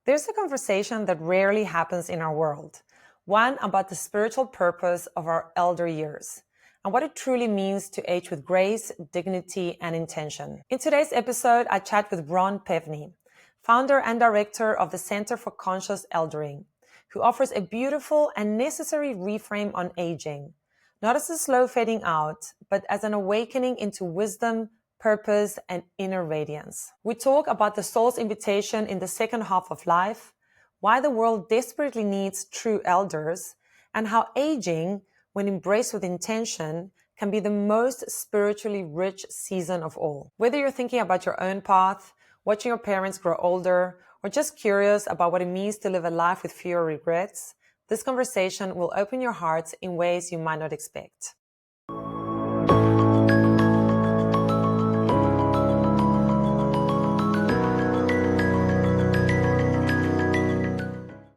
There's a conversation that rarely happens in our world, one about the spiritual purpose of our elder years and what it truly means to age with grace, dignity, and intention. In today's episode, I chat with Ron Pevny, founder and director of the Center for Conscious Eldering, who offers a beautiful and necessary reframe on aging, not as a slow fading out, but as an awakening into wisdom, purpose, and inner radiance. We talk about the soul's invitation in the second half of life, why the world desperately needs true elders, and how aging, when embraced with intention, can be the most spiritually rich season of all. Whether you're thinking about your own path, watching your parents grow older, or just curious about what it means to live a life with fewer regrets, this conversation will open your hearts in ways you might not expect.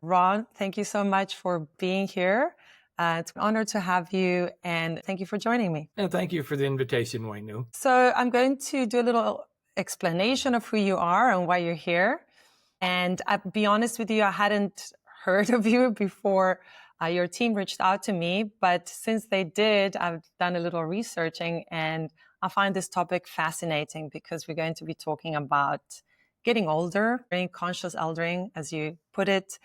Ron, thank you so much for being here. It's an honor to have you, and thank you for joining me. And thank you for the invitation, Huenu. So I'm going to do a little explanation of who you are and why you're here. And I'll be honest with you, I hadn't heard of you before your team reached out to me. But since they did, I've done a little researching, and I find this topic fascinating because we're going to be talking about getting older, being conscious eldering, as you put it.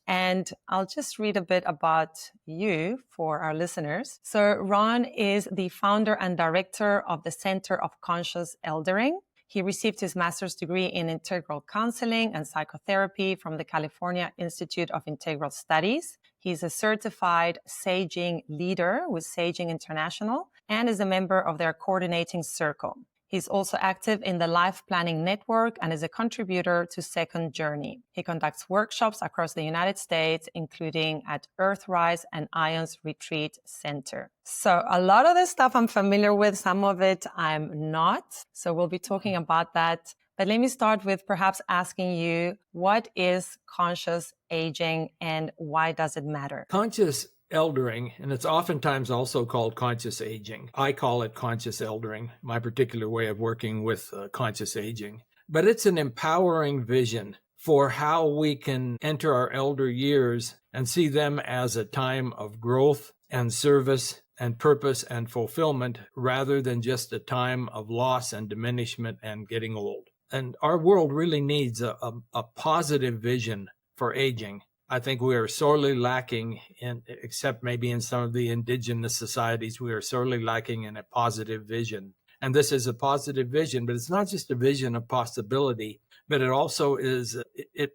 And I'll just read a bit about you for our listeners. So Ron is the founder and director of the Center of Conscious Eldering. He received his master's degree in integral counseling and psychotherapy from the California Institute of Integral Studies. He's a certified Saging leader with Saging International and is a member of their coordinating circle. He's also active in the Life Planning Network and is a contributor to Second Journey. He conducts workshops across the United States, including at Earthrise and Ions Retreat Center. So a lot of this stuff I'm familiar with, some of it I'm not. So we'll be talking about that. But let me start with perhaps asking you, what is conscious aging and why does it matter? Conscious eldering, and it's oftentimes also called conscious aging. I call it conscious eldering, my particular way of working with conscious aging. But it's an empowering vision for how we can enter our elder years and see them as a time of growth and service and purpose and fulfillment rather than just a time of loss and diminishment and getting old. And our world really needs a positive vision for aging. I think we are sorely lacking except maybe in some of the indigenous societies, we are sorely lacking in a positive vision. And this is a positive vision, but it's not just a vision of possibility, but it also it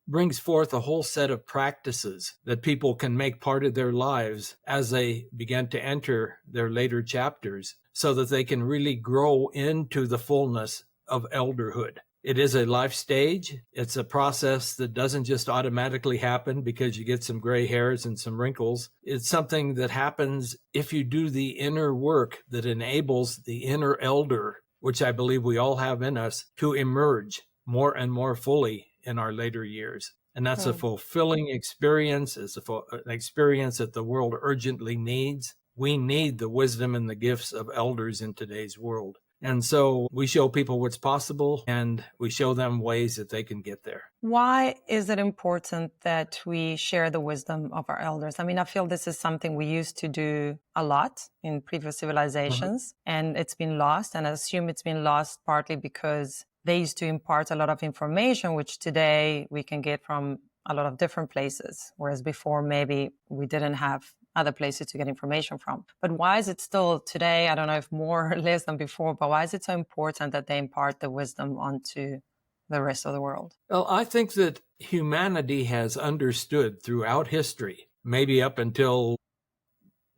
brings forth a whole set of practices that people can make part of their lives as they begin to enter their later chapters so that they can really grow into the fullness of elderhood. It is a life stage. It's a process that doesn't just automatically happen because you get some gray hairs and some wrinkles. It's something that happens if you do the inner work that enables the inner elder, which I believe we all have in us, to emerge more and more fully in our later years. And that's a fulfilling experience. It's an experience that the world urgently needs. We need the wisdom and the gifts of elders in today's world. And so we show people what's possible and we show them ways that they can get there. Why is it important that we share the wisdom of our elders? I mean, I feel this is something we used to do a lot in previous civilizations, and it's been lost. And I assume it's been lost partly because they used to impart a lot of information, which today we can get from a lot of different places, whereas before maybe we didn't have other places to get information from. But why is it still today, I don't know if more or less than before, but why is it so important that they impart the wisdom onto the rest of the world? Well, I think that humanity has understood throughout history, maybe up until,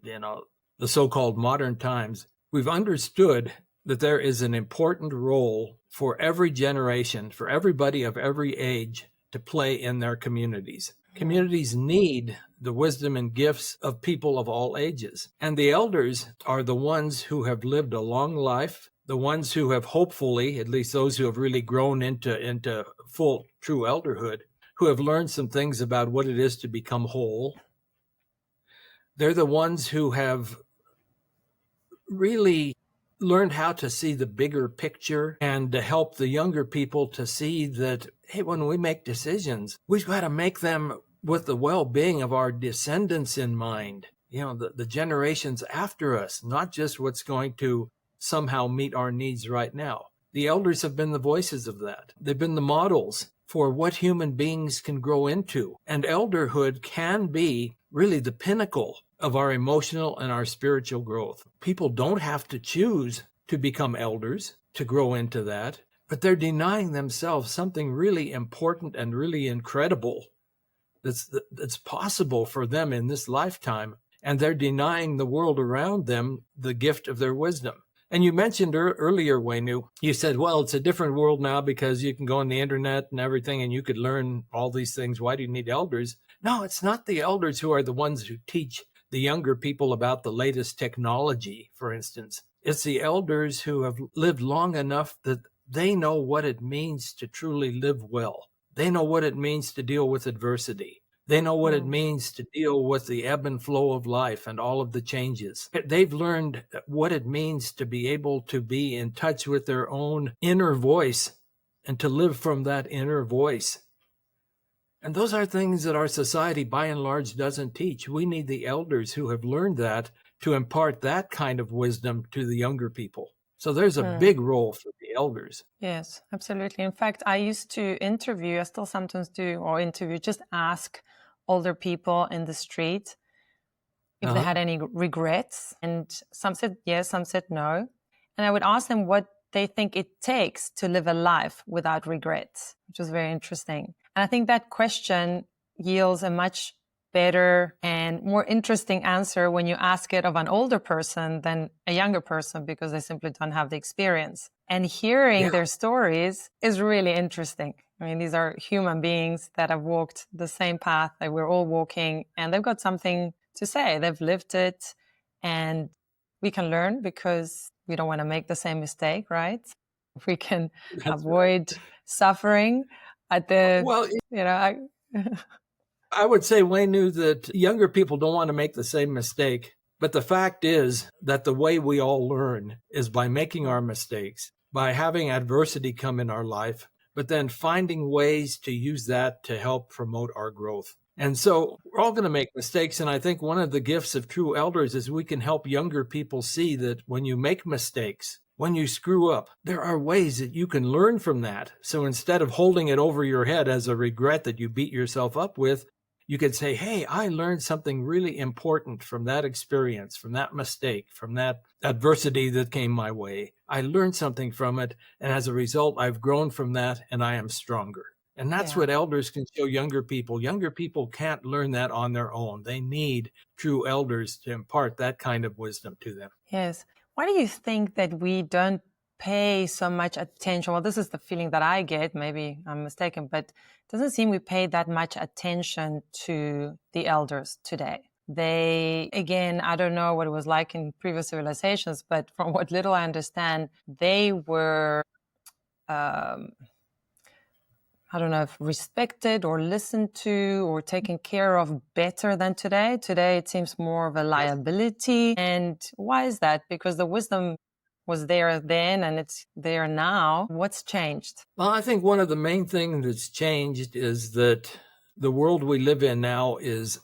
the so-called modern times, we've understood that there is an important role for every generation, for everybody of every age to play in their communities. Communities need the wisdom and gifts of people of all ages. And the elders are the ones who have lived a long life, the ones who have hopefully, at least those who have really grown into full, true elderhood, who have learned some things about what it is to become whole. They're the ones who have really learned how to see the bigger picture and to help the younger people to see that, hey, when we make decisions, we've got to make them with the well-being of our descendants in mind, the generations after us, not just what's going to somehow meet our needs right now. The elders have been the voices of that. They've been the models for what human beings can grow into. And elderhood can be really the pinnacle of our emotional and our spiritual growth. People don't have to choose to become elders to grow into that, but they're denying themselves something really important and really incredible that's possible for them in this lifetime. And they're denying the world around them the gift of their wisdom. And you mentioned earlier, Huenu, you said, well, it's a different world now because you can go on the internet and everything and you could learn all these things. Why do you need elders? No, it's not the elders who are the ones who teach the younger people about the latest technology, for instance. It's the elders who have lived long enough that they know what it means to truly live well. They know what it means to deal with adversity. They know what it means to deal with the ebb and flow of life and all of the changes. They've learned what it means to be able to be in touch with their own inner voice and to live from that inner voice. And those are things that our society, by and large, doesn't teach. We need the elders who have learned that to impart that kind of wisdom to the younger people. So there's a big role for the elders. Yes, absolutely. In fact, I used to interview, I still sometimes do, or interview, just ask older people in the street if they had any regrets. And some said yes, some said no. And I would ask them what they think it takes to live a life without regrets, which was very interesting. And I think that question yields a much better and more interesting answer when you ask it of an older person than a younger person, because they simply don't have the experience. And hearing their stories is really interesting. I mean, these are human beings that have walked the same path that we're all walking, and they've got something to say. They've lived it, and we can learn because we don't want to make the same mistake, right? We can avoid suffering at the, I would say, Huenu, that younger people don't want to make the same mistake. But the fact is that the way we all learn is by making our mistakes, by having adversity come in our life, but then finding ways to use that to help promote our growth. And so we're all going to make mistakes. And I think one of the gifts of true elders is we can help younger people see that when you make mistakes, when you screw up, there are ways that you can learn from that. So instead of holding it over your head as a regret that you beat yourself up with, you could say, hey, I learned something really important from that experience, from that mistake, from that adversity that came my way. I learned something from it. And as a result, I've grown from that and I am stronger. And that's what elders can show younger people. Younger people can't learn that on their own. They need true elders to impart that kind of wisdom to them. Yes. Why do you think that we don't pay so much attention? Well, this is the feeling that I get. Maybe I'm mistaken, but it doesn't seem we pay that much attention to the elders today. They, again, I don't know what it was like in previous civilizations, but from what little I understand, they were, I don't know if respected or listened to or taken care of better than today. Today, it seems more of a liability. And why is that? Because the wisdom was there then and it's there now. What's changed? Well, I think one of the main things that's changed is that the world we live in now is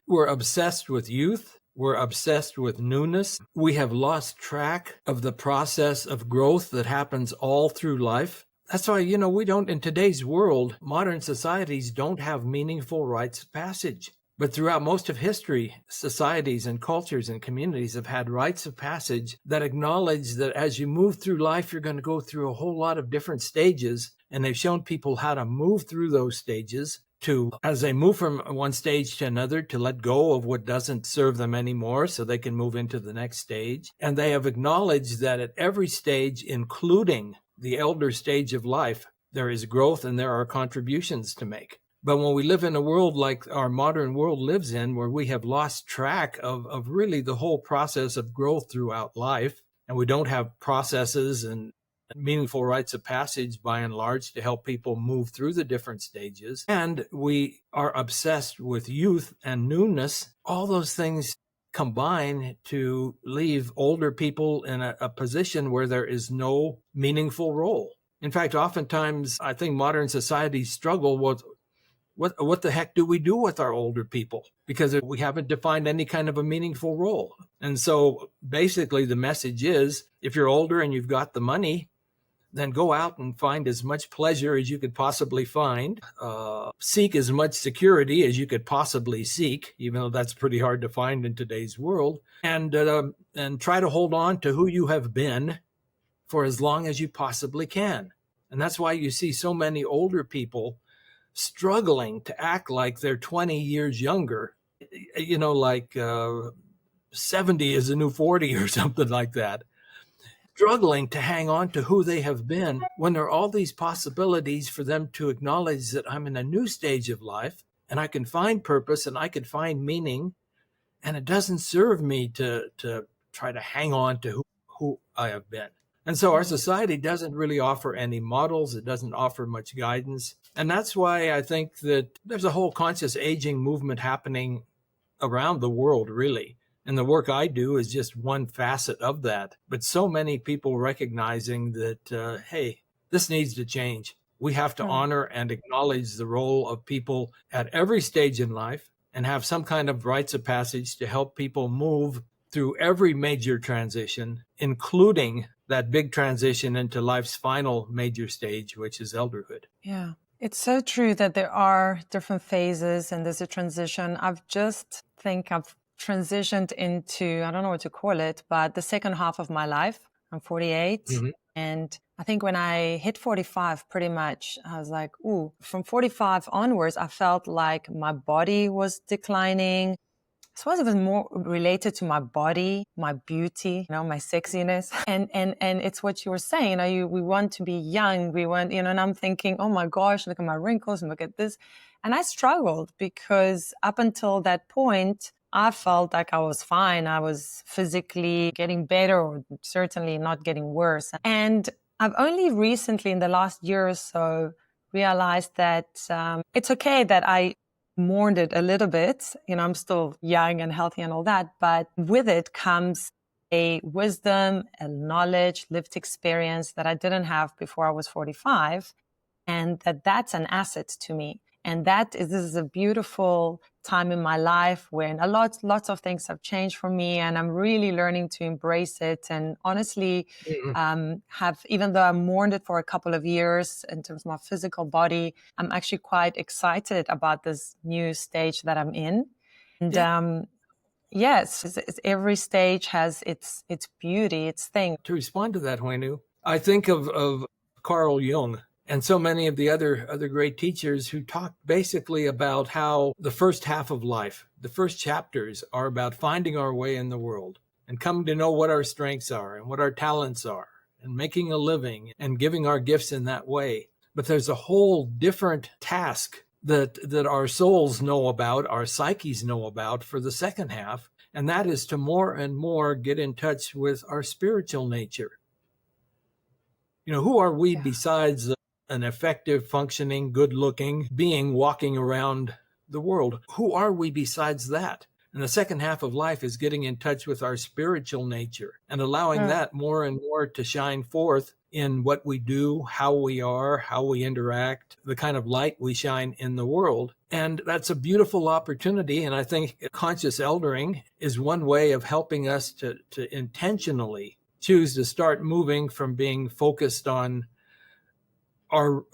we're obsessed with youth. We're obsessed with newness. We have lost track of the process of growth that happens all through life. That's why, we don't, in today's world, modern societies don't have meaningful rites of passage. But throughout most of history, societies and cultures and communities have had rites of passage that acknowledge that as you move through life, you're going to go through a whole lot of different stages. And they've shown people how to move through those stages to, as they move from one stage to another, to let go of what doesn't serve them anymore so they can move into the next stage. And they have acknowledged that at every stage, including the elder stage of life, there is growth and there are contributions to make. But when we live in a world like our modern world lives in, where we have lost track of really the whole process of growth throughout life, and we don't have processes and meaningful rites of passage by and large to help people move through the different stages, and we are obsessed with youth and newness, all those things combine to leave older people in a position where there is no meaningful role. In fact, oftentimes I think modern societies struggle with what the heck do we do with our older people? Because we haven't defined any kind of a meaningful role. And so basically the message is, if you're older and you've got the money, then go out and find as much pleasure as you could possibly find. Seek as much security as you could possibly seek, even though that's pretty hard to find in today's world. And try to hold on to who you have been for as long as you possibly can. And that's why you see so many older people struggling to act like they're 20 years younger, like 70 is a new 40 or something like that. Struggling to hang on to who they have been when there are all these possibilities for them to acknowledge that I'm in a new stage of life and I can find purpose and I can find meaning. And it doesn't serve me to try to hang on to who I have been. And so our society doesn't really offer any models. It doesn't offer much guidance. And that's why I think that there's a whole conscious aging movement happening around the world, really. And the work I do is just one facet of that. But so many people recognizing that, hey, this needs to change. We have to honor and acknowledge the role of people at every stage in life and have some kind of rites of passage to help people move through every major transition, including that big transition into life's final major stage, which is elderhood. Yeah, it's so true that there are different phases and there's a transition. I've transitioned into, I don't know what to call it, but the second half of my life. I'm 48. Mm-hmm. And I think when I hit 45, pretty much, I was like, ooh, from 45 onwards, I felt like my body was declining. I suppose it was more related to my body, my beauty, my sexiness. And it's what you were saying, we want to be young. We want, and I'm thinking, oh my gosh, look at my wrinkles and look at this. And I struggled because up until that point, I felt like I was fine. I was physically getting better or certainly not getting worse. And I've only recently in the last year or so realized that it's okay that I mourned it a little bit. I'm still young and healthy and all that, but with it comes a wisdom, a knowledge, lived experience that I didn't have before I was 45, and that's an asset to me. And this is a beautiful time in my life when lots of things have changed for me, and I'm really learning to embrace it. And honestly, even though I mourned it for a couple of years in terms of my physical body, I'm actually quite excited about this new stage that I'm in. And yes, every stage has its beauty, its thing. To respond to that, Huenu, I think of Carl Jung and so many of the other great teachers who talk basically about how the first half of life, the first chapters, are about finding our way in the world and coming to know what our strengths are and what our talents are and making a living and giving our gifts in that way. But there's a whole different task that our souls know about, our psyches know about for the second half, and that is to more and more get in touch with our spiritual nature. Who are we besides an effective, functioning, good-looking being walking around the world? Who are we besides that? And the second half of life is getting in touch with our spiritual nature and allowing that more and more to shine forth in what we do, how we are, how we interact, the kind of light we shine in the world. And that's a beautiful opportunity. And I think conscious eldering is one way of helping us to intentionally choose to start moving from being focused on our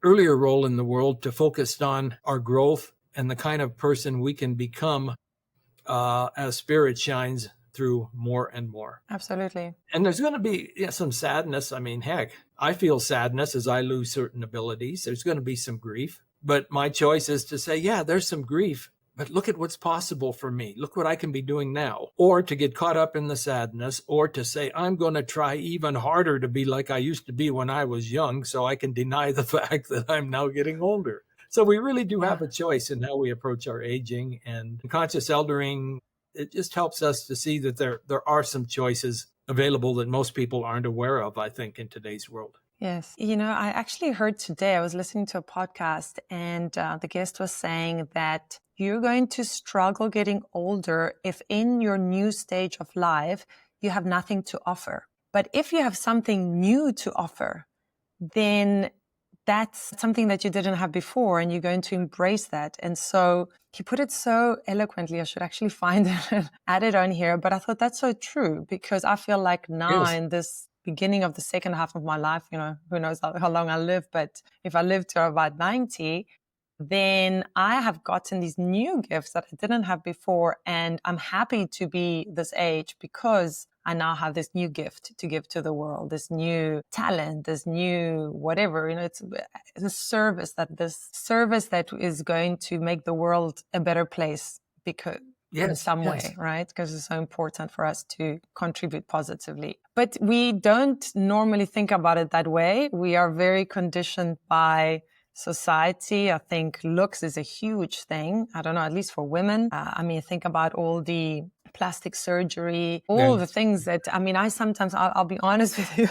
earlier role in the world to focused on our growth and the kind of person we can become as spirit shines through more and more. Absolutely. And there's going to be some sadness. I mean, heck, I feel sadness as I lose certain abilities. There's going to be some grief. But my choice is to say, yeah, there's some grief, but look at what's possible for me. Look what I can be doing now. Or to get caught up in the sadness, or to say, I'm going to try even harder to be like I used to be when I was young so I can deny the fact that I'm now getting older. So we really do have a choice in how we approach our aging. And conscious eldering, it just helps us to see that there are some choices available that most people aren't aware of, I think, in today's world. Yes. I actually heard today, I was listening to a podcast, and the guest was saying that you're going to struggle getting older if in your new stage of life, you have nothing to offer. But if you have something new to offer, then that's something that you didn't have before, and you're going to embrace that. And so he put it so eloquently. I should actually find it and add it on here. But I thought that's so true, because I feel like now Yes. in this beginning of the second half of my life, who knows how long I live, but if I live to about 90, then I have gotten these new gifts that I didn't have before. And I'm happy to be this age because I now have this new gift to give to the world, this new talent, this new whatever, it's a service that is going to make the world a better place, because in Yes. some Yes. way, right? Because it's so important for us to contribute positively. But we don't normally think about it that way. We are very conditioned by society. I think looks is a huge thing. I don't know, at least for women. Think about all the plastic surgery, all the Yes. things that, I sometimes, I'll be honest with you,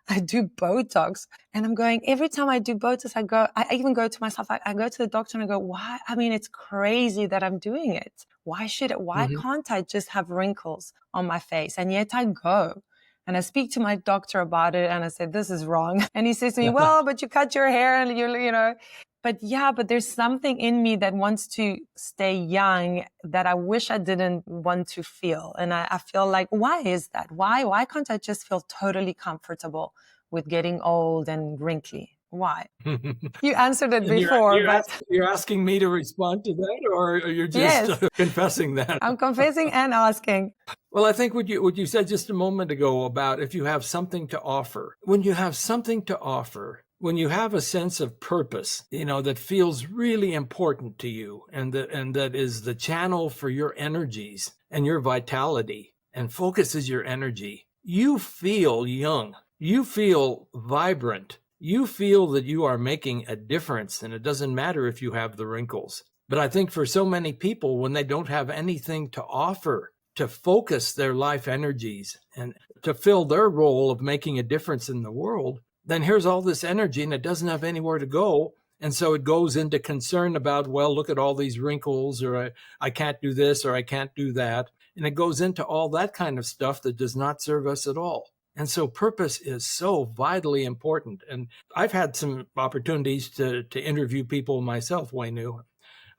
I do Botox, and I'm going, every time I do Botox, I even go to myself, I go to the doctor and I go, why? It's crazy that I'm doing it. Why Mhm. can't I just have wrinkles on my face? And yet I go. And I speak to my doctor about it, and I say, this is wrong. And he says to me, well, but you cut your hair and but there's something in me that wants to stay young that I wish I didn't want to feel. And I feel like, why is that? Why can't I just feel totally comfortable with getting old and wrinkly? Why? You answered it And before, but you're asking me to respond to that, or you're just yes, confessing that? I'm confessing and asking. Well, I think what you said just a moment ago about if you have something to offer, when you have something to offer, when you have a sense of purpose, that feels really important to you, and that is the channel for your energies and your vitality, and focuses your energy, you feel young, you feel vibrant, you feel that you are making a difference, and it doesn't matter if you have the wrinkles. But I think for so many people, when they don't have anything to offer, to focus their life energies and to fill their role of making a difference in the world, then here's all this energy and it doesn't have anywhere to go. And so it goes into concern about, well, look at all these wrinkles, or I can't do this, or I can't do that. And it goes into all that kind of stuff that does not serve us at all. And so purpose is so vitally important. And I've had some opportunities to interview people myself, Huenu.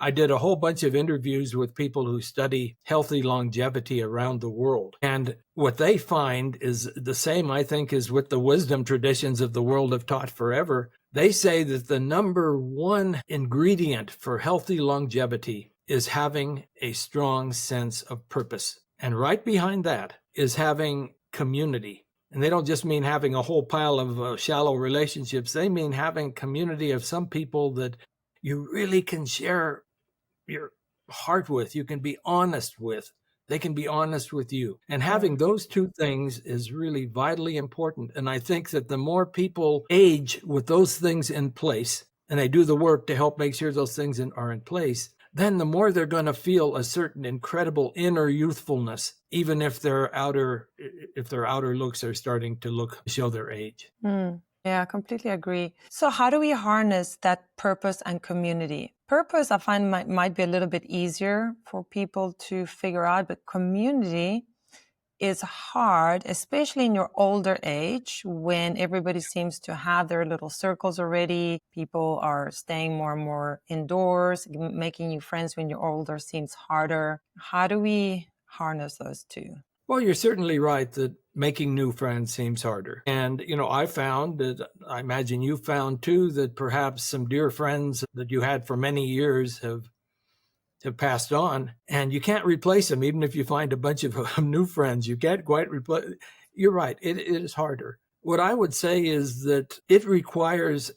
I did a whole bunch of interviews with people who study healthy longevity around the world. And what they find is the same, I think, as what the wisdom traditions of the world have taught forever. They say that the number one ingredient for healthy longevity is having a strong sense of purpose. And right behind that is having community. And they don't just mean having a whole pile of shallow relationships. They mean having community of some people that you really can share your heart with, you can be honest with, they can be honest with you. And having those two things is really vitally important. And I think that the more people age with those things in place, and they do the work to help make sure those things are in place, then the more they're going to feel a certain incredible inner youthfulness, even if their outer looks are starting to show their age. Yeah, I completely agree. So how do we harness that purpose and community? Purpose, I find, might be a little bit easier for people to figure out, but community is hard, especially in your older age when everybody seems to have their little circles already. People are staying more and more indoors. Making new friends when you're older seems harder. How do we harness those two? Well, you're certainly right that making new friends seems harder. And, I found that, I imagine you found too, that perhaps some dear friends that you had for many years have passed on, and you can't replace them. Even if you find a bunch of new friends, you can't quite replace. You're right. It is harder. What I would say is that it requires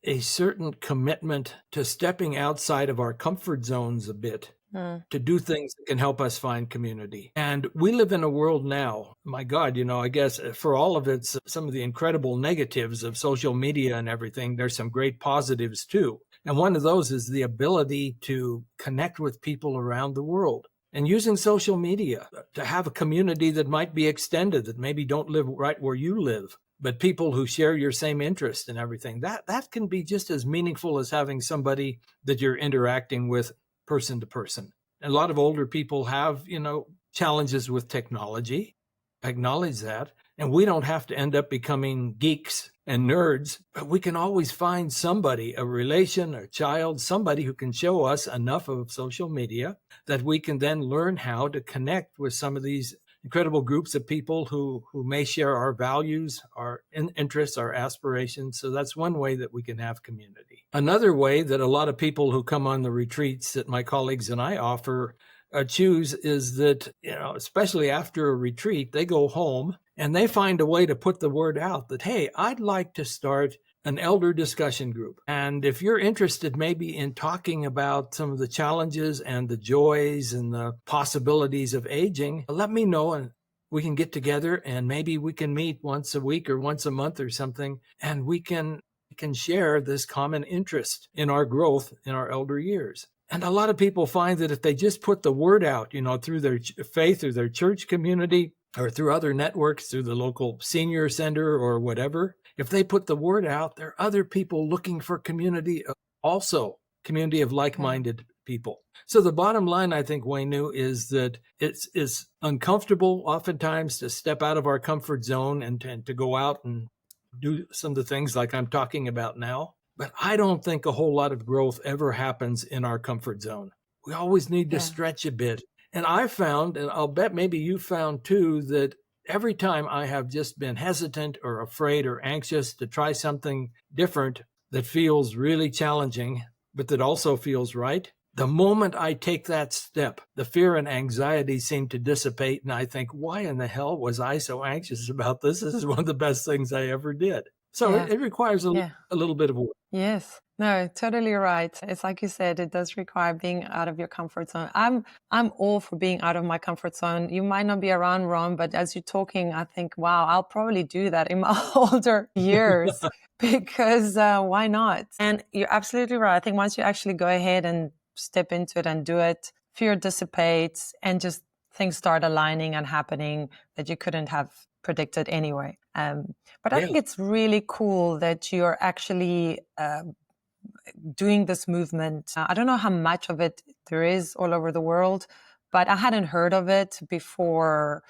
a certain commitment to stepping outside of our comfort zones a bit, to do things that can help us find community. And we live in a world now, my God, I guess for all of its, some of the incredible negatives of social media and everything, there's some great positives too. And one of those is the ability to connect with people around the world. And using social media to have a community that might be extended, that maybe don't live right where you live, but people who share your same interest and everything. That can be just as meaningful as having somebody that you're interacting with person to person. A lot of older people have, challenges with technology. I acknowledge that. And we don't have to end up becoming geeks and nerds, but we can always find somebody, a relation, a child, somebody who can show us enough of social media that we can then learn how to connect with some of these incredible groups of people who may share our values, our interests, our aspirations. So that's one way that we can have community. Another way that a lot of people who come on the retreats that my colleagues and I offer choose is that, especially after a retreat, they go home and they find a way to put the word out that, hey, I'd like to start an elder discussion group. And if you're interested maybe in talking about some of the challenges and the joys and the possibilities of aging, let me know and we can get together and maybe we can meet once a week or once a month or something, and we can share this common interest in our growth in our elder years. And a lot of people find that if they just put the word out, through their faith or their church community or through other networks, through the local senior center or whatever, if they put the word out, there are other people looking for community, also community of like-minded people. So the bottom line, I think, Huenu, is that it's uncomfortable oftentimes to step out of our comfort zone and to go out and do some of the things like I'm talking about now. But I don't think a whole lot of growth ever happens in our comfort zone. We always need to stretch a bit. And I found, and I'll bet maybe you found too, that every time I have just been hesitant or afraid or anxious to try something different that feels really challenging, but that also feels right, the moment I take that step, the fear and anxiety seem to dissipate. And I think, why in the hell was I so anxious about this? This is one of the best things I ever did. So it requires a little bit of work. Yes. No, totally right. It's like you said, it does require being out of your comfort zone. I'm all for being out of my comfort zone. You might not be around, Ron, but as you're talking, I think, wow, I'll probably do that in my older years because why not? And you're absolutely right. I think once you actually go ahead and step into it and do it, fear dissipates and just things start aligning and happening that you couldn't have predicted anyway. But I think it's really cool that you're actually doing this movement. I don't know how much of it there is all over the world, but I hadn't heard of it before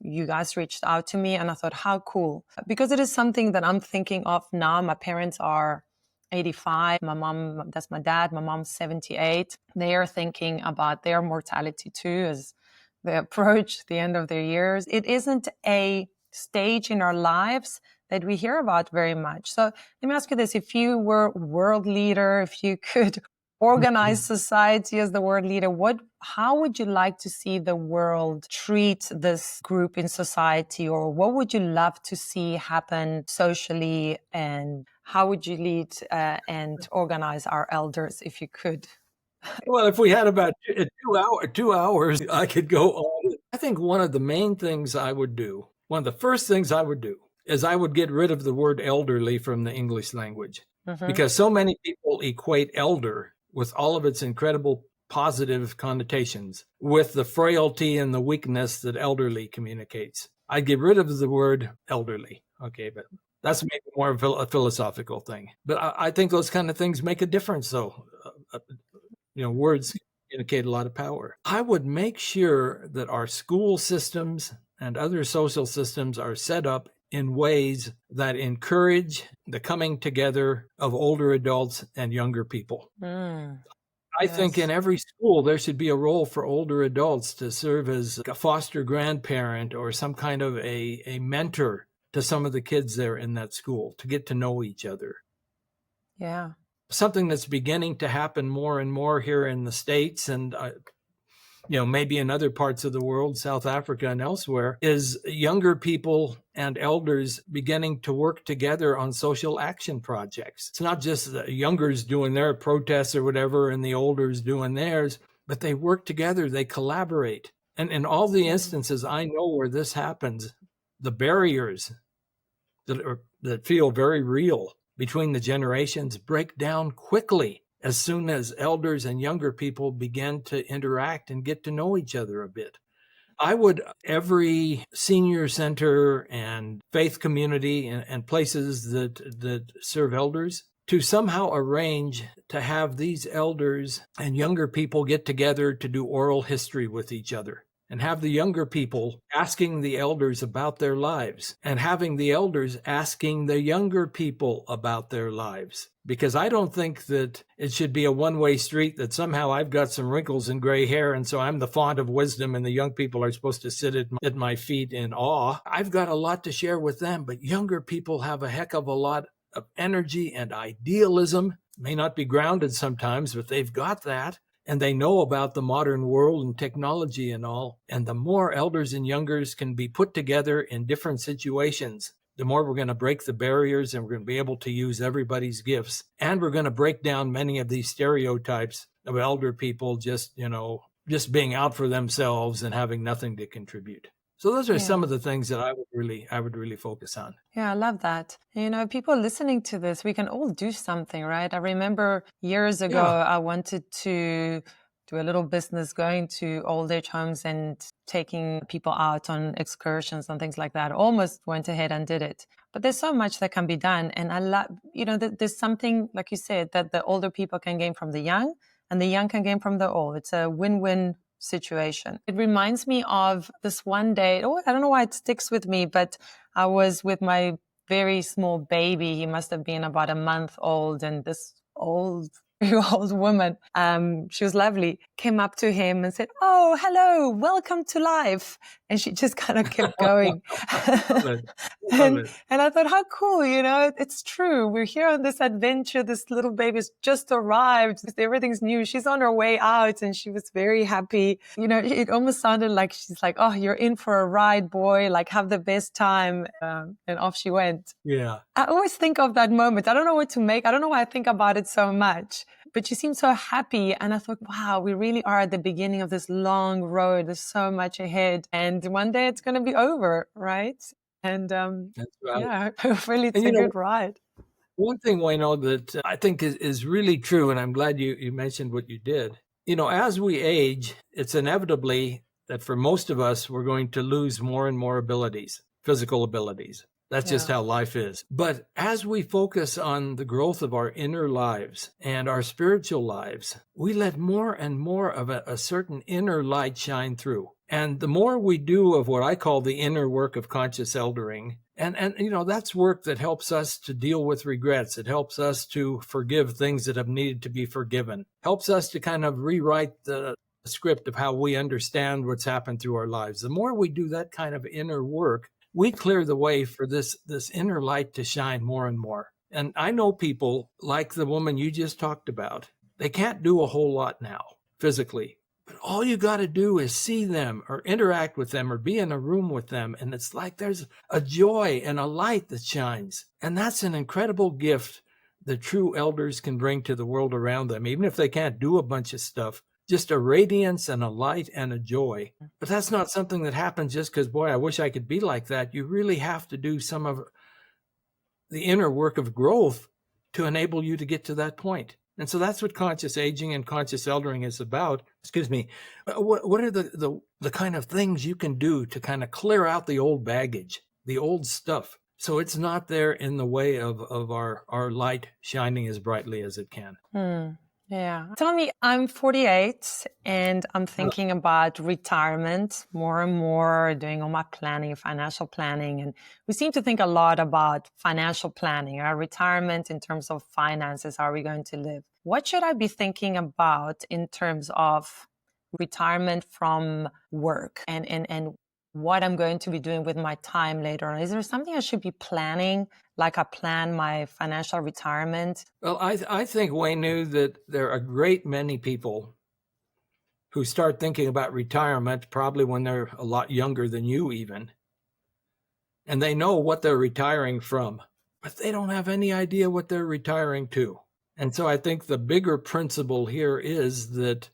you guys reached out to me. And I thought, how cool. Because it is something that I'm thinking of now. My parents are 85. My mom, that's my dad. My mom's 78. They are thinking about their mortality too as they approach the end of their years. It isn't a stage in our lives that we hear about very much. So let me ask you this. If you were world leader, if you could organize society as the world leader, how would you like to see the world treat this group in society? Or what would you love to see happen socially? And how would you lead and organize our elders if you could? Well, if we had about 2 hours, I could go on. I think one of the main things I would do, one of the first things I would do, is I would get rid of the word elderly from the English language. Because so many people equate elder with all of its incredible positive connotations with the frailty and the weakness that elderly communicates. I'd get rid of the word elderly. Okay, but that's maybe more of a philosophical thing. But I think those kind of things make a difference, though. Words communicate a lot of power. I would make sure that our school systems and other social systems are set up in ways that encourage the coming together of older adults and younger people. I think in every school, there should be a role for older adults to serve as a foster grandparent or some kind of a mentor to some of the kids there in that school to get to know each other. Yeah. Something that's beginning to happen more and more here in the States and maybe in other parts of the world, South Africa and elsewhere, is younger people and elders beginning to work together on social action projects. It's not just the youngers doing their protests or whatever and the olders doing theirs, but they work together, they collaborate. And in all the instances I know where this happens, the barriers that feel very real between the generations break down quickly as soon as elders and younger people begin to interact and get to know each other a bit. I would, every senior center and faith community and places that serve elders, to somehow arrange to have these elders and younger people get together to do oral history with each other, and have the younger people asking the elders about their lives, and having the elders asking the younger people about their lives. Because I don't think that it should be a one-way street, that somehow I've got some wrinkles and gray hair, and so I'm the font of wisdom, and the young people are supposed to sit at my feet in awe. I've got a lot to share with them, but younger people have a heck of a lot of energy and idealism. May not be grounded sometimes, but they've got that. And they know about the modern world and technology and all. And the more elders and youngers can be put together in different situations, the more we're going to break the barriers, and we're going to be able to use everybody's gifts. And we're going to break down many of these stereotypes of elder people just being out for themselves and having nothing to contribute. So those are some of the things that I would really focus on. Yeah, I love that. People listening to this, we can all do something, right? I remember years ago, I wanted to do a little business, going to old age homes and taking people out on excursions and things like that. Almost went ahead and did it. But there's so much that can be done. And I love, there's something, like you said, that the older people can gain from the young, and the young can gain from the old. It's a win-win situation. It reminds me of this one day. I don't know why it sticks with me, but I was with my very small baby. He must have been about a month old, and this old woman, she was lovely, came up to him and said, "Oh, hello, welcome to life." And she just kind of kept going. And I thought, how cool, it's true. We're here on this adventure. This little baby's just arrived. Everything's new. She's on her way out, and she was very happy. It almost sounded like she's like, "Oh, you're in for a ride, boy. Like, have the best time." And off she went. Yeah. I always think of that moment. I don't know what to make. I don't know why I think about it so much. But she seemed so happy. And I thought, wow, we really are at the beginning of this long road. There's so much ahead. And one day it's going to be over, right? And that's right. Yeah, hopefully it's a good ride. One thing, Huenu, that I think is really true, and I'm glad you mentioned what you did. As we age, it's inevitably that for most of us, we're going to lose more and more abilities, physical abilities. That's just how life is. But as we focus on the growth of our inner lives and our spiritual lives, we let more and more of a certain inner light shine through. And the more we do of what I call the inner work of conscious eldering, and that's work that helps us to deal with regrets. It helps us to forgive things that have needed to be forgiven. Helps us to kind of rewrite the script of how we understand what's happened through our lives. The more we do that kind of inner work, we clear the way for this inner light to shine more and more. And I know people like the woman you just talked about. They can't do a whole lot now physically, but all you got to do is see them or interact with them or be in a room with them. And it's like there's a joy and a light that shines. And that's an incredible gift that true elders can bring to the world around them, even if they can't do a bunch of stuff. Just a radiance and a light and a joy. But that's not something that happens just because, boy, I wish I could be like that. You really have to do some of the inner work of growth to enable you to get to that point. And so that's what conscious aging and conscious eldering is about. Excuse me. What are the kind of things you can do to kind of clear out the old baggage, the old stuff, so it's not there in the way of our light shining as brightly as it can? Yeah. Tell me, I'm 48 and I'm thinking about retirement more and more, doing all my planning, financial planning. And we seem to think a lot about financial planning, our retirement in terms of finances. How are we going to live? What should I be thinking about in terms of retirement from work and what I'm going to be doing with my time later on? Is there something I should be planning, like I plan my financial retirement? Well, I think, Huenu, that there are a great many people who start thinking about retirement probably when they're a lot younger than you even. And they know what they're retiring from, but they don't have any idea what they're retiring to. And so I think the bigger principle here is that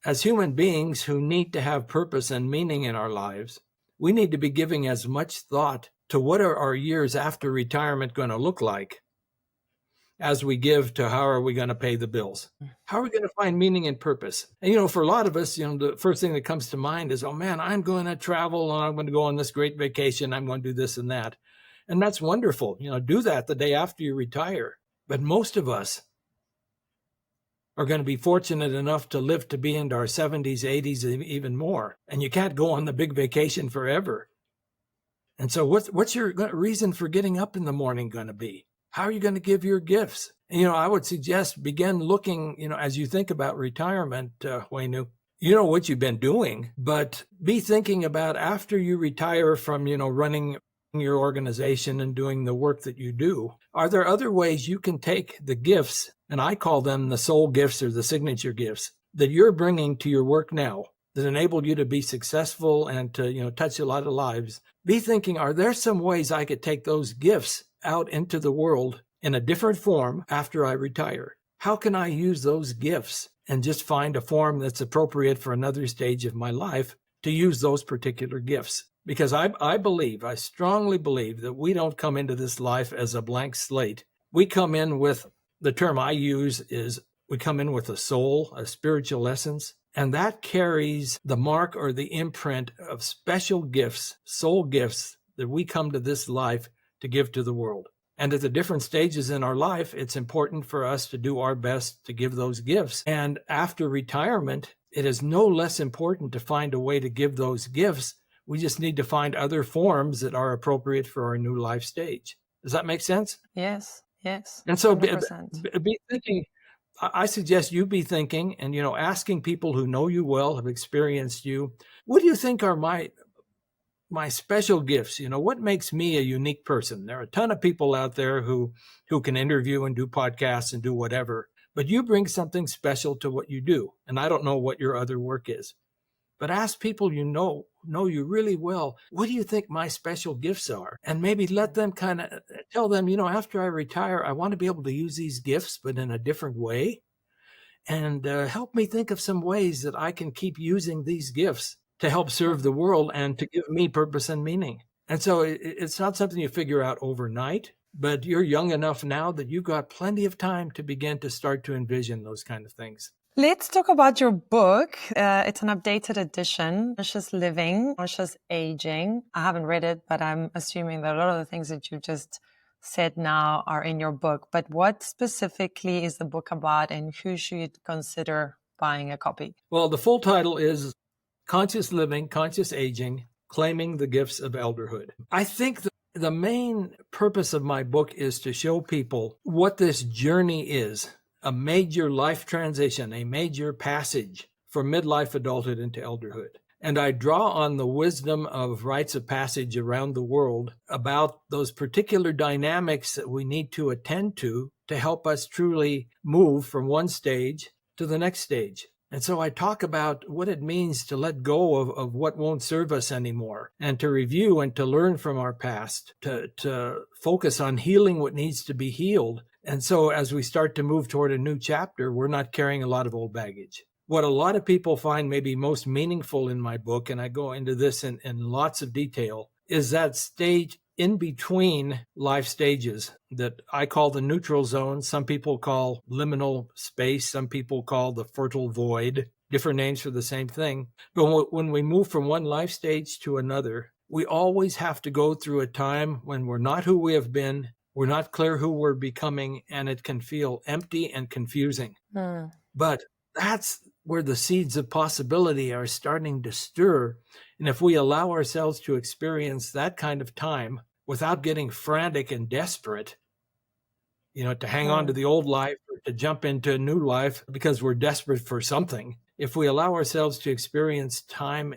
as human beings who need to have purpose and meaning in our lives, we need to be giving as much thought to what are our years after retirement going to look like as we give to how are we going to pay the bills? How are we going to find meaning and purpose? And, for a lot of us, the first thing that comes to mind is, oh man, I'm going to travel and I'm going to go on this great vacation. I'm going to do this and that. And that's wonderful. Do that the day after you retire. But most of us are going to be fortunate enough to live to be into our 70s, 80s, even more. And you can't go on the big vacation forever. And so what's your reason for getting up in the morning going to be? How are you going to give your gifts? And, I would suggest begin looking, as you think about retirement, Huenu, you know what you've been doing, but be thinking about after you retire from, running your organization and doing the work that you do, are there other ways you can take the gifts, and I call them the soul gifts or the signature gifts, that you're bringing to your work now that enable you to be successful and to, touch a lot of lives? Be thinking, are there some ways I could take those gifts out into the world in a different form after I retire? How can I use those gifts and just find a form that's appropriate for another stage of my life to use those particular gifts? Because I strongly believe that we don't come into this life as a blank slate. We come in with, the term I use is, we come in with a soul, a spiritual essence, and that carries the mark or the imprint of special gifts, soul gifts, that we come to this life to give to the world. And at the different stages in our life, it's important for us to do our best to give those gifts. And after retirement, it is no less important to find a way to give those gifts. We just need to find other forms that are appropriate for our new life stage. Does that make sense? Yes. And so be thinking, I suggest you be thinking and, asking people who know you well, have experienced you, what do you think are my special gifts? What makes me a unique person? There are a ton of people out there who can interview and do podcasts and do whatever, but you bring something special to what you do. And I don't know what your other work is, but ask people know you really well, what do you think my special gifts are? And maybe let them kind of tell them, after I retire, I want to be able to use these gifts, but in a different way. And help me think of some ways that I can keep using these gifts to help serve the world and to give me purpose and meaning. And so it's not something you figure out overnight, but you're young enough now that you've got plenty of time to begin to start to envision those kind of things. Let's talk about your book. It's an updated edition, Conscious Living, Conscious Aging. I haven't read it, but I'm assuming that a lot of the things that you just said now are in your book. But what specifically is the book about, and who should consider buying a copy? Well, the full title is Conscious Living, Conscious Aging, Claiming the Gifts of Elderhood. I think the main purpose of my book is to show people what this journey is, a major life transition, a major passage from midlife adulthood into elderhood. And I draw on the wisdom of rites of passage around the world about those particular dynamics that we need to attend to help us truly move from one stage to the next stage. And so I talk about what it means to let go of what won't serve us anymore, and to review and to learn from our past, to focus on healing what needs to be healed. And so as we start to move toward a new chapter, we're not carrying a lot of old baggage. What a lot of people find maybe most meaningful in my book, and I go into this in lots of detail, is that stage in between life stages that I call the neutral zone. Some people call liminal space. Some people call the fertile void, different names for the same thing. But when we move from one life stage to another, we always have to go through a time when we're not who we have been, we're not clear who we're becoming, and it can feel empty and confusing. But that's where the seeds of possibility are starting to stir. And if we allow ourselves to experience that kind of time without getting frantic and desperate, to hang on to the old life or to jump into a new life because we're desperate for something, if we allow ourselves to experience time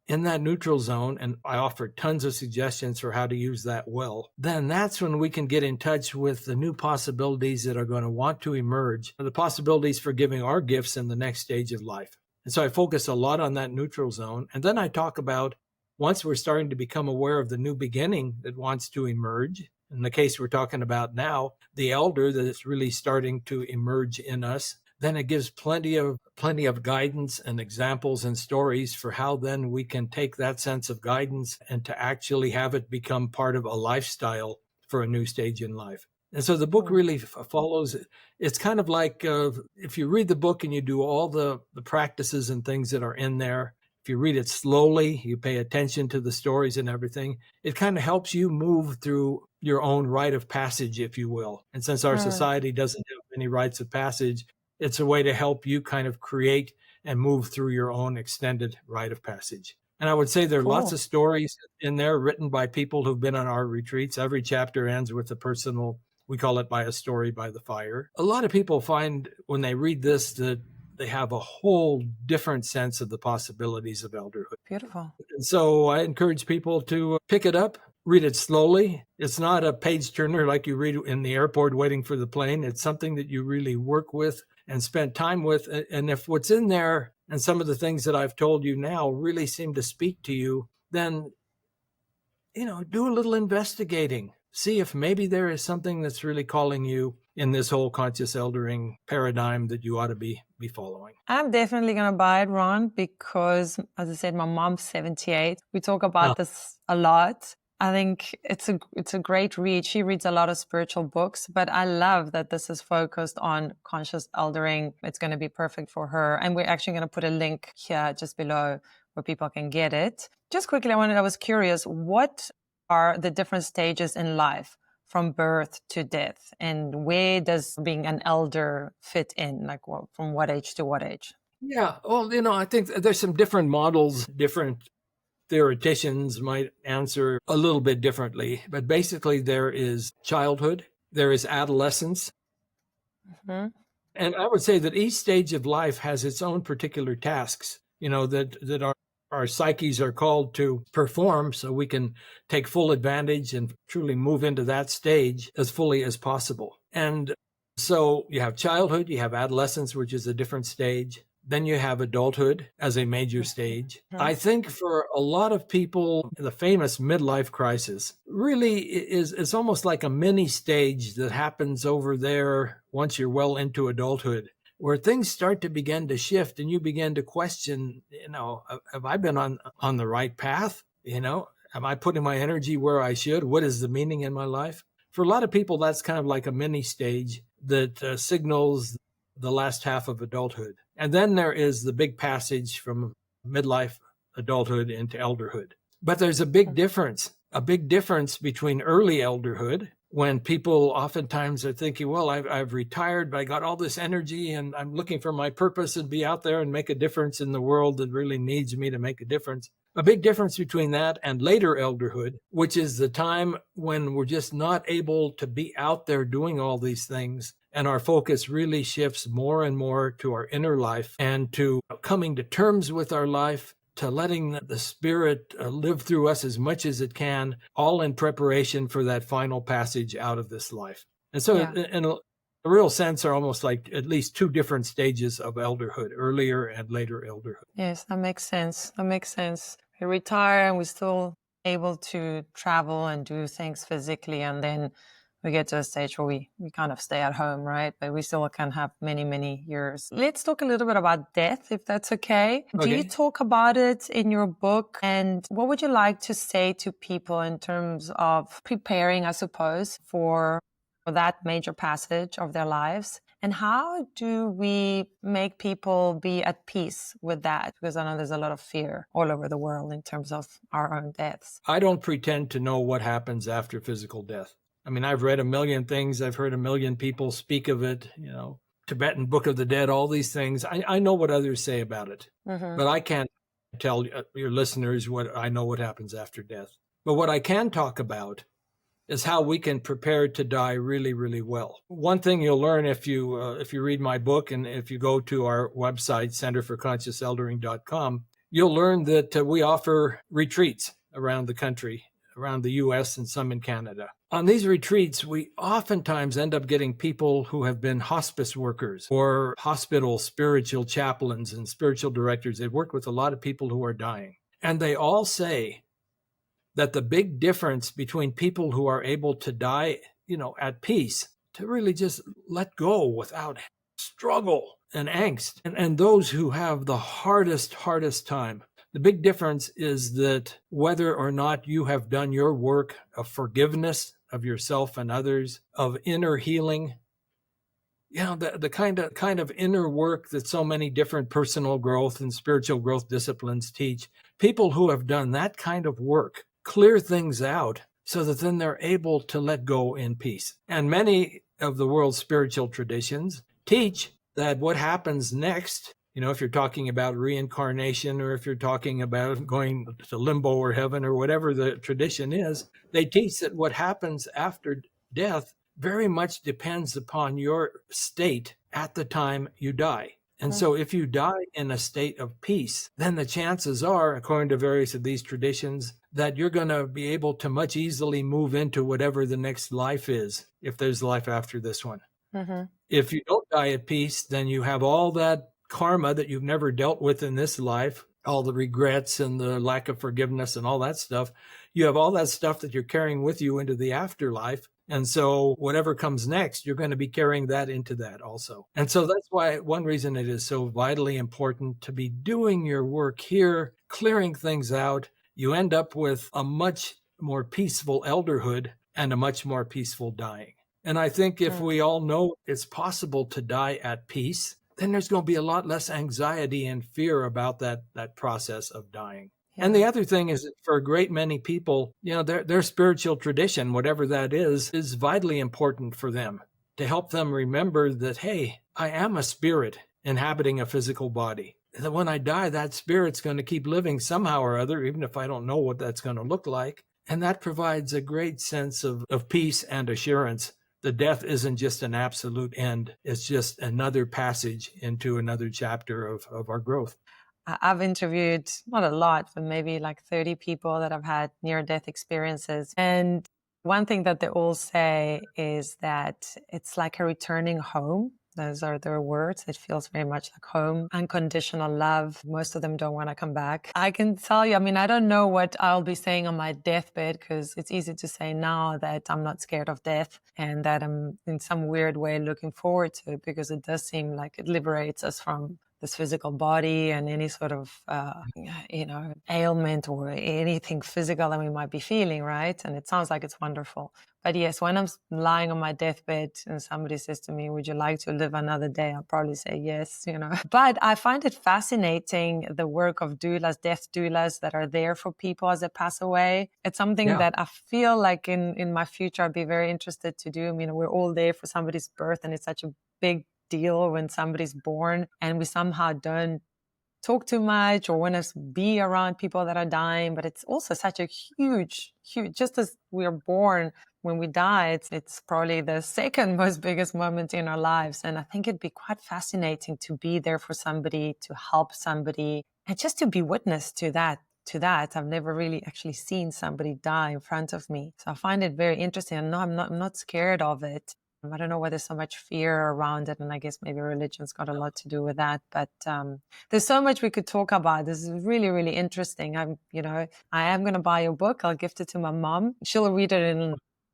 in that neutral zone, and I offer tons of suggestions for how to use that well, then that's when we can get in touch with the new possibilities that are going to want to emerge, the possibilities for giving our gifts in the next stage of life. And so I focus a lot on that neutral zone. And then I talk about, once we're starting to become aware of the new beginning that wants to emerge, in the case we're talking about now, the elder that is really starting to emerge in us, then it gives plenty of guidance and examples and stories for how then we can take that sense of guidance and to actually have it become part of a lifestyle for a new stage in life. And so the book Oh, really follows. It's kind of like if you read the book and you do all the practices and things that are in there, if you read it slowly, you pay attention to the stories and everything, it kind of helps you move through your own rite of passage, if you will. And since our mm, society doesn't have many rites of passage, it's a way to help you kind of create and move through your own extended rite of passage. And I would say there are lots cool. of stories in there written by people who've been on our retreats. Every chapter ends with a personal, we call it by a story by the fire. A lot of people find when they read this that they have a whole different sense of the possibilities of elderhood. Beautiful. And so I encourage people to pick it up, read it slowly. It's not a page turner like you read in the airport waiting for the plane. It's something that you really work with and spend time with. And if what's in there and some of the things that I've told you now really seem to speak to you, then, do a little investigating. See if maybe there is something that's really calling you in this whole conscious eldering paradigm that you ought to be following. I'm definitely going to buy it, Ron, because as I said, my mom's 78. We talk about this a lot. I think it's a great read. She reads a lot of spiritual books, but I love that this is focused on conscious eldering. It's going to be perfect for her. And we're actually going to put a link here just below where people can get it. Just quickly, I was curious, what are the different stages in life from birth to death? And where does being an elder fit in? Like from what age to what age? Yeah. Well, I think there's some different models, different theoreticians might answer a little bit differently, but basically there is childhood, there is adolescence. Mm-hmm. And I would say that each stage of life has its own particular tasks, that our psyches are called to perform so we can take full advantage and truly move into that stage as fully as possible. And so you have childhood, you have adolescence, which is a different stage. Then you have adulthood as a major stage. I think for a lot of people, the famous midlife crisis really is almost like a mini stage that happens over there once you're well into adulthood, where things start to begin to shift and you begin to question, have I been on the right path? Am I putting my energy where I should? What is the meaning in my life? For a lot of people, that's kind of like a mini stage that signals the last half of adulthood. And then there is the big passage from midlife adulthood into elderhood. But there's a big difference between early elderhood, when people oftentimes are thinking, well, I've retired, but I got all this energy and I'm looking for my purpose and be out there and make a difference in the world that really needs me to make a difference. A big difference between that and later elderhood, which is the time when we're just not able to be out there doing all these things. And our focus really shifts more and more to our inner life and to coming to terms with our life, to letting the spirit live through us as much as it can, all in preparation for that final passage out of this life. And so in a real sense are almost like at least two different stages of elderhood, earlier and later elderhood. Yes, that makes sense. We retire and we're still able to travel and do things physically, and then we get to a stage where we kind of stay at home, right? But we still can have many, many years. Let's talk a little bit about death, if that's okay. Do you talk about it in your book? And what would you like to say to people in terms of preparing, I suppose, for that major passage of their lives? And how do we make people be at peace with that? Because I know there's a lot of fear all over the world in terms of our own deaths. I don't pretend to know what happens after physical death. I mean, I've read a million things. I've heard a million people speak of it, Tibetan Book of the Dead, all these things. I know what others say about it, but I can't tell your listeners what I know what happens after death. But what I can talk about is how we can prepare to die really, really well. One thing you'll learn if you read my book and if you go to our website, centerforconsciouseldering.com, you'll learn that we offer retreats around the country, around the U.S. and some in Canada. On these retreats, we oftentimes end up getting people who have been hospice workers or hospital spiritual chaplains and spiritual directors. They've worked with a lot of people who are dying. And they all say that the big difference between people who are able to die, at peace, to really just let go without struggle and angst, and those who have the hardest time, the big difference is that whether or not you have done your work of forgiveness of yourself and others, of inner healing. The kind of inner work that so many different personal growth and spiritual growth disciplines teach. People who have done that kind of work clear things out so that then they're able to let go in peace. And many of the world's spiritual traditions teach that what happens next, if you're talking about reincarnation, or if you're talking about going to limbo or heaven or whatever the tradition is, they teach that what happens after death very much depends upon your state at the time you die. And so if you die in a state of peace, then the chances are, according to various of these traditions, that you're going to be able to much easily move into whatever the next life is, if there's life after this one. Mm-hmm. If you don't die at peace, then you have all that karma that you've never dealt with in this life, all the regrets and the lack of forgiveness and all that stuff. You have all that stuff that you're carrying with you into the afterlife. And so whatever comes next, you're going to be carrying that into that also. And so that's why one reason it is so vitally important to be doing your work here, clearing things out. You end up with a much more peaceful elderhood and a much more peaceful dying. And I think if we all know it's possible to die at peace, then there's going to be a lot less anxiety and fear about that process of dying. Yeah. And the other thing is that for a great many people, their spiritual tradition, whatever that is vitally important for them, to help them remember that, hey, I am a spirit inhabiting a physical body. That when I die, that spirit's going to keep living somehow or other, even if I don't know what that's going to look like. And that provides a great sense of peace and assurance. The death isn't just an absolute end. It's just another passage into another chapter of our growth. I've interviewed, not a lot, but maybe like 30 people that have had near-death experiences. And one thing that they all say is that it's like a returning home. Those are their words. It feels very much like home, unconditional love. Most of them don't want to come back. I can tell you, I don't know what I'll be saying on my deathbed, because it's easy to say now that I'm not scared of death and that I'm in some weird way looking forward to it, because it does seem like it liberates us from this physical body and any sort of, ailment or anything physical that we might be feeling, right? And it sounds like it's wonderful. But yes, when I'm lying on my deathbed and somebody says to me, would you like to live another day? I'll probably say yes, But I find it fascinating, the work of doulas, death doulas that are there for people as they pass away. It's something that I feel like in my future I'd be very interested to do. We're all there for somebody's birth, and it's such a big deal when somebody's born, and we somehow don't talk too much or want to be around people that are dying. But it's also such a huge, just as we're born, when we die, it's probably the second most biggest moment in our lives. And I think it'd be quite fascinating to be there for somebody, to help somebody, and just to be witness to that. I've never really actually seen somebody die in front of me. So I find it very interesting. And no, I'm not scared of it. I don't know why there's so much fear around it, and I guess maybe religion's got a lot to do with that. But there's so much we could talk about. This is really, really interesting. I am going to buy your book. I'll gift it to my mom. She'll read it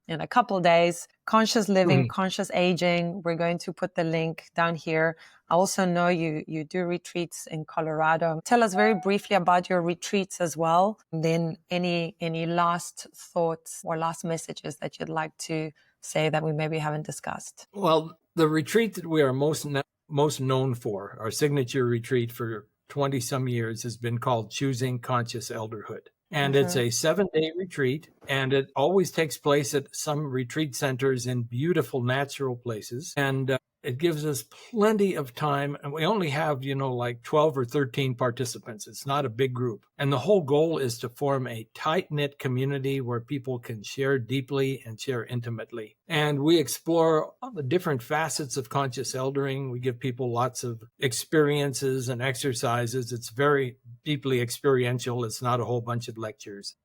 in a couple of days. Conscious living, conscious aging. We're going to put the link down here. I also know you do retreats in Colorado. Tell us very briefly about your retreats as well. And then any last thoughts or last messages that you'd like to say that we maybe haven't discussed? Well, the retreat that we are most known for, our signature retreat for 20 some years, has been called Choosing Conscious Elderhood. And it's a 7-day retreat, and it always takes place at some retreat centers in beautiful natural places. And it gives us plenty of time. And we only have, like 12 or 13 participants. It's not a big group. And the whole goal is to form a tight-knit community where people can share deeply and share intimately. And we explore all the different facets of conscious eldering. We give people lots of experiences and exercises. It's very deeply experiential. It's not a whole bunch of lectures.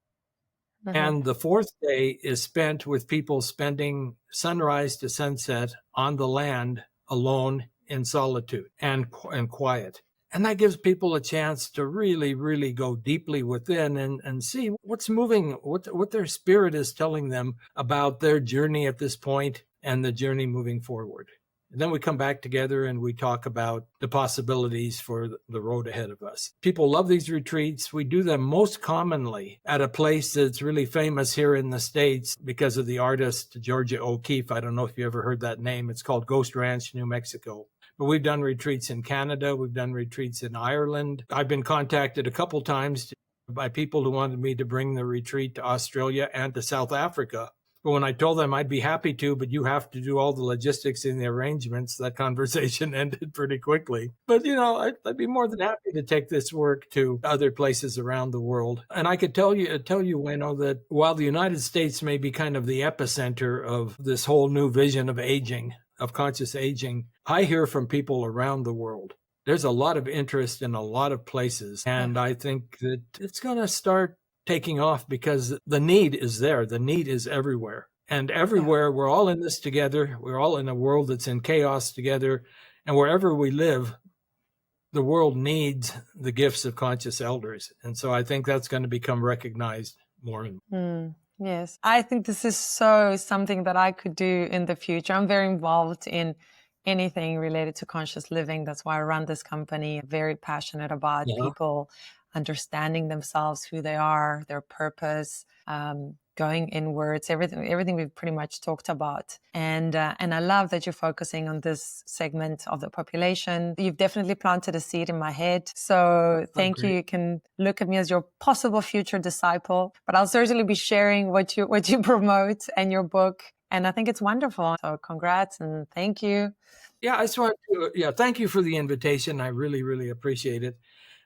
And the fourth day is spent with people spending sunrise to sunset on the land alone in solitude and quiet. And that gives people a chance to really, really go deeply within and see what's moving, what their spirit is telling them about their journey at this point and the journey moving forward. And then we come back together and we talk about the possibilities for the road ahead of us. People love these retreats. We do them most commonly at a place that's really famous here in the States because of the artist Georgia O'Keeffe. I don't know if you ever heard that name. It's called Ghost Ranch, New Mexico. But we've done retreats in Canada. We've done retreats in Ireland. I've been contacted a couple times by people who wanted me to bring the retreat to Australia and to South Africa. But when I told them I'd be happy to, but you have to do all the logistics and the arrangements, that conversation ended pretty quickly. But, I'd be more than happy to take this work to other places around the world. And I could tell you, Huenu, that while the United States may be kind of the epicenter of this whole new vision of aging, of conscious aging, I hear from people around the world. There's a lot of interest in a lot of places. And I think that it's going to start taking off because the need is there. The need is everywhere. And everywhere, we're all in this together. We're all in a world that's in chaos together. And wherever we live, the world needs the gifts of conscious elders. And so I think that's going to become recognized more and more. Yes. I think this is something that I could do in the future. I'm very involved in anything related to conscious living. That's why I run this company. I'm very passionate about people understanding themselves, who they are, their purpose, going inwards, everything we've pretty much talked about. And I love that you're focusing on this segment of the population. You've definitely planted a seed in my head. So thank you. You can look at me as your possible future disciple, but I'll certainly be sharing what you promote and your book. And I think it's wonderful. So congrats and thank you. Yeah, I just want to, thank you for the invitation. I really, really appreciate it.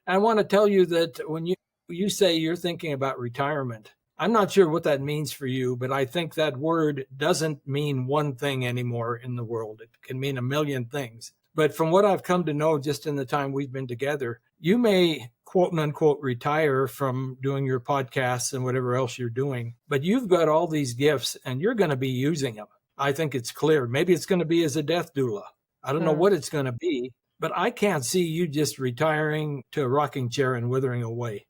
I want to tell you that when you say you're thinking about retirement, I'm not sure what that means for you, but I think that word doesn't mean one thing anymore in the world. It can mean a million things. But from what I've come to know just in the time we've been together, you may quote unquote retire from doing your podcasts and whatever else you're doing, but you've got all these gifts and you're going to be using them. I think it's clear. Maybe it's going to be as a death doula. I don't know what it's going to be. But I can't see you just retiring to a rocking chair and withering away.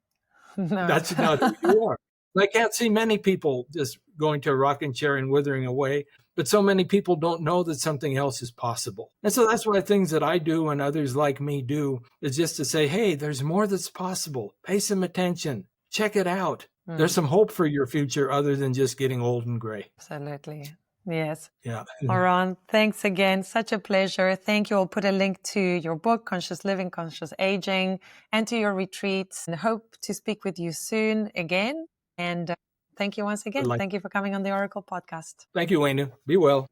No. That's not who you are. I can't see many people just going to a rocking chair and withering away, but so many people don't know that something else is possible. And so that's why things that I do and others like me do is just to say, hey, there's more that's possible. Pay some attention. Check it out. There's some hope for your future other than just getting old and gray. Absolutely. Yes. Yeah. Ron, thanks again. Such a pleasure. Thank you. I'll put a link to your book, Conscious Living, Conscious Aging, and to your retreats. And hope to speak with you soon again. And thank you once again. Thank you for coming on the Oracle podcast. Thank you, Huenu. Be well.